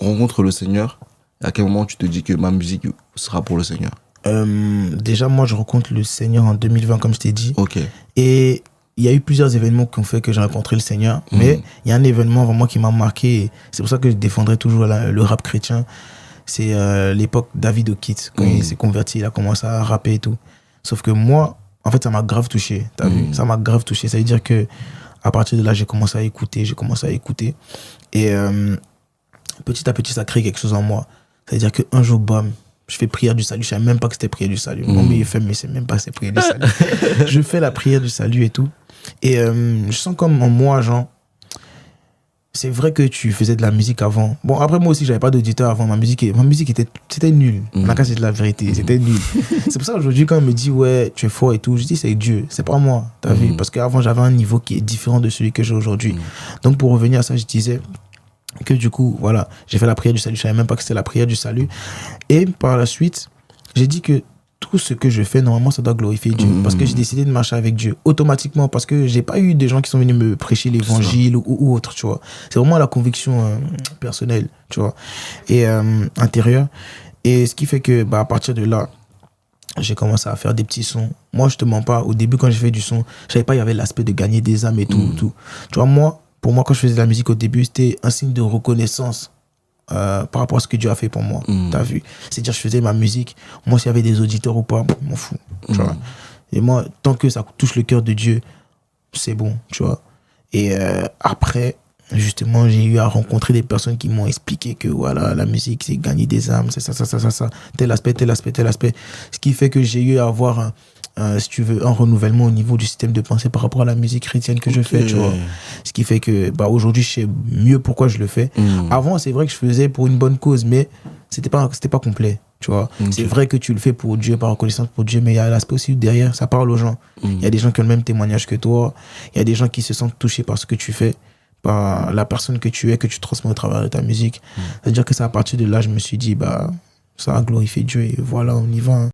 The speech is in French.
rencontres le Seigneur, à quel moment tu te dis que ma musique sera pour le Seigneur? Déjà, moi, je rencontre le Seigneur en 2020, comme je t'ai dit. Ok. Et il y a eu plusieurs événements qui ont fait que j'ai rencontré le Seigneur. Mais il y a un événement vraiment qui m'a marqué. Et c'est pour ça que je défendrai toujours le rap chrétien. C'est l'époque David O'Keefe. Quand il s'est converti, il a commencé à rapper et tout. Sauf que moi, en fait, ça m'a grave touché. T'as vu? Ça m'a grave touché. Ça veut dire que à partir de là, j'ai commencé à écouter. Et petit à petit, ça crée quelque chose en moi. Ça veut dire qu'un jour, bam, je fais prière du salut. Je ne savais même pas que c'était prière du salut. Mon meilleur fait, mais c'est même pas que c'était prière du salut. Je fais la prière du salut et tout. Et je sens comme en moi, genre, c'est vrai que tu faisais de la musique avant. Bon, après, moi aussi, j'avais pas d'auditeur avant. Ma musique c'était nul. On a qu'à c'est de la vérité. C'était nul. C'est pour ça aujourd'hui, quand on me dit, ouais, tu es fort et tout, je dis, c'est Dieu. C'est pas moi. T'as vu? Parce qu'avant, j'avais un niveau qui est différent de celui que j'ai aujourd'hui. Donc, pour revenir à ça, je disais que du coup, voilà, j'ai fait la prière du salut. Je savais même pas que c'était la prière du salut. Et par la suite, j'ai dit que tout ce que je fais, normalement, ça doit glorifier Dieu. Parce que j'ai décidé de marcher avec Dieu automatiquement. Parce que j'ai pas eu des gens qui sont venus me prêcher l'évangile ou autre, tu vois. C'est vraiment la conviction personnelle, tu vois, et intérieure. Et ce qui fait que, à partir de là, j'ai commencé à faire des petits sons. Moi, je te mens pas. Au début, quand j'ai fait du son, je savais pas, il y avait l'aspect de gagner des âmes et tout. Tu vois, pour moi, quand je faisais de la musique au début, c'était un signe de reconnaissance par rapport à ce que Dieu a fait pour moi. T'as vu? C'est-à-dire, je faisais ma musique. Moi, s'il y avait des auditeurs ou pas, je m'en fous. Tu vois? Et moi, tant que ça touche le cœur de Dieu, c'est bon, tu vois. Et après, justement, j'ai eu à rencontrer des personnes qui m'ont expliqué que voilà, la musique, c'est gagner des âmes, c'est ça. Tel aspect. Ce qui fait que j'ai eu à avoir si tu veux, un renouvellement au niveau du système de pensée par rapport à la musique chrétienne que je fais, tu vois. Ce qui fait que aujourd'hui, je sais mieux pourquoi je le fais. Avant, c'est vrai que je faisais pour une bonne cause, mais c'était pas complet, tu vois. C'est vrai que tu le fais pour Dieu, par reconnaissance pour Dieu, mais il y a l'aspect aussi derrière, ça parle aux gens. Il y a des gens qui ont le même témoignage que toi, il y a des gens qui se sentent touchés par ce que tu fais, par la personne que tu es, que tu transmets au travers de ta musique. C'est-à-dire que c'est à partir de là, je me suis dit, ça a glorifié Dieu et voilà, on y va.